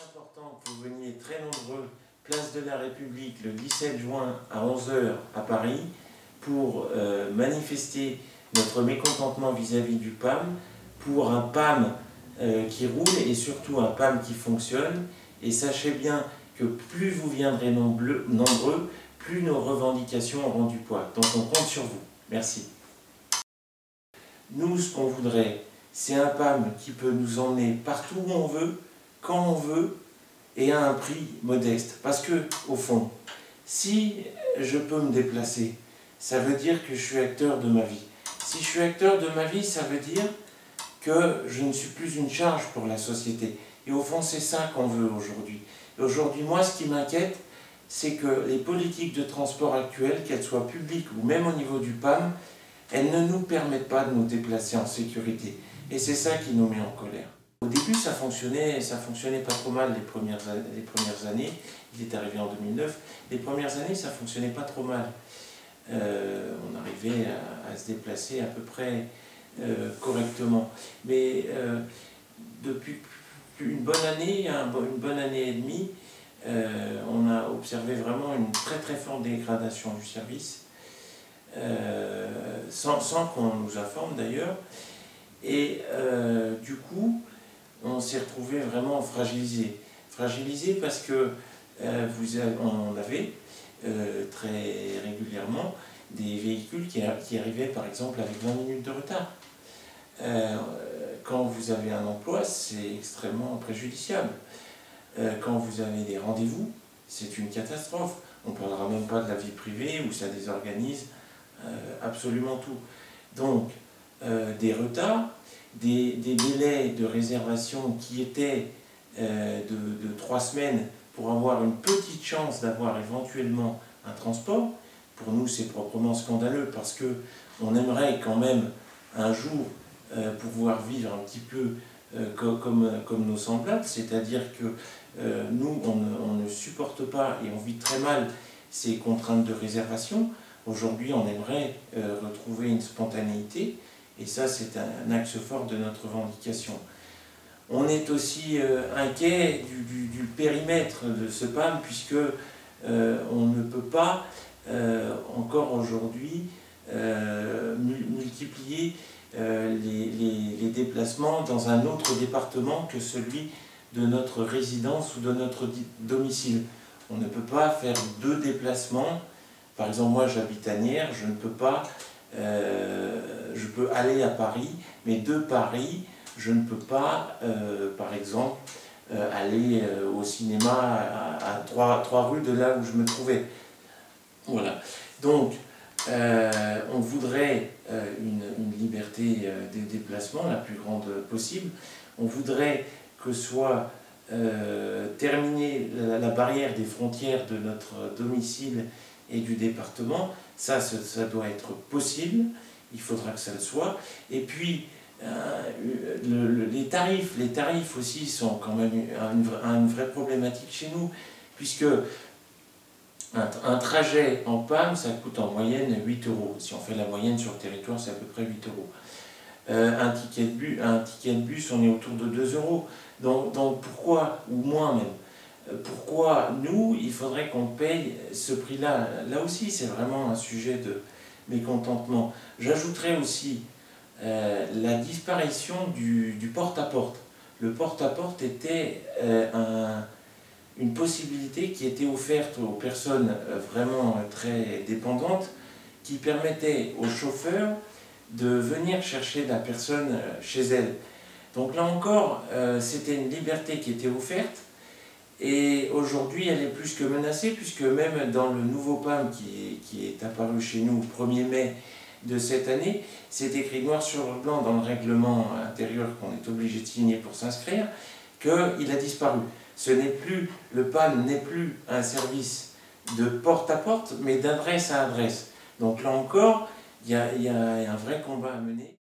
important que vous veniez très nombreux, place de la République, le 17 juin à 11 h à Paris, pour manifester notre mécontentement vis-à-vis du PAM, pour un PAM qui roule et surtout un PAM qui fonctionne. Et sachez bien que plus vous viendrez nombreux, plus nos revendications auront du poids. Donc on compte sur vous. Merci. Nous, ce qu'on voudrait, c'est un PAM qui peut nous emmener partout où on veut, quand on veut, et à un prix modeste. Parce que, au fond, si je peux me déplacer, ça veut dire que je suis acteur de ma vie. Si je suis acteur de ma vie, ça veut dire que je ne suis plus une charge pour la société. Et au fond, c'est ça qu'on veut aujourd'hui. Et aujourd'hui, moi, ce qui m'inquiète, c'est que les politiques de transport actuelles, qu'elles soient publiques ou même au niveau du PAM, elles ne nous permettent pas de nous déplacer en sécurité. Et c'est ça qui nous met en colère. Au début, ça fonctionnait pas trop mal les premières années. Il est arrivé en 2009. Les premières années, ça fonctionnait pas trop mal. On arrivait à se déplacer à peu près correctement. Mais depuis une bonne année et demie, on a observé vraiment une très forte dégradation du service, sans qu'on nous informe d'ailleurs. Et du coup, on s'est retrouvé vraiment fragilisé. Fragilisé parce que on avait très régulièrement des véhicules qui arrivaient par exemple avec 20 minutes de retard. Quand vous avez un emploi, c'est extrêmement préjudiciable. Quand vous avez des rendez-vous, c'est une catastrophe. On ne parlera même pas de la vie privée où ça désorganise absolument tout. Donc, des retards, des délais de réservation qui étaient de 3 semaines pour avoir une petite chance d'avoir éventuellement un transport. Pour nous, c'est proprement scandaleux parce qu'on aimerait quand même un jour pouvoir vivre un petit peu comme nos semblables, c'est-à-dire que nous, on ne supporte pas et on vit très mal ces contraintes de réservation. Aujourd'hui, on aimerait retrouver une spontanéité, et ça, c'est un axe fort de notre revendication. On est aussi inquiet du périmètre de ce PAM, puisque on ne peut pas encore aujourd'hui multiplier les déplacements dans un autre département que celui de notre résidence ou de notre domicile. On ne peut pas faire 2 déplacements. Par exemple, moi j'habite à Nières, je ne peux pas, je peux aller à Paris, mais de Paris, je ne peux pas, par exemple, aller au cinéma à 3 rues de là où je me trouvais. Voilà. Donc, on voudrait une liberté des déplacements la plus grande possible. On voudrait que soit terminée la barrière des frontières de notre domicile et du département. Ça doit être possible, il faudra que ça le soit. Et puis, les tarifs aussi sont quand même une vraie problématique chez nous, puisque un trajet en PAM, ça coûte en moyenne 8 €. Si on fait la moyenne sur le territoire, c'est à peu près 8 €. Un ticket de bus, on est autour de 2 €. Donc pourquoi, ou moins même, pourquoi nous, il faudrait qu'on paye ce prix-là? Là aussi, c'est vraiment un sujet de mécontentement. J'ajouterais aussi la disparition du porte-à-porte. Le porte-à-porte était une possibilité qui était offerte aux personnes vraiment très dépendantes, qui permettait aux chauffeurs de venir chercher la personne chez elle. Donc là encore, c'était une liberté qui était offerte, et aujourd'hui elle est plus que menacée, puisque même dans le nouveau PAM qui est apparu chez nous le 1er mai de cette année, c'est écrit noir sur blanc dans le règlement intérieur qu'on est obligé de signer pour s'inscrire, qu'il a disparu. Le PAM n'est plus un service de porte-à-porte, mais d'adresse à adresse. Donc là encore, il y a un vrai combat à mener.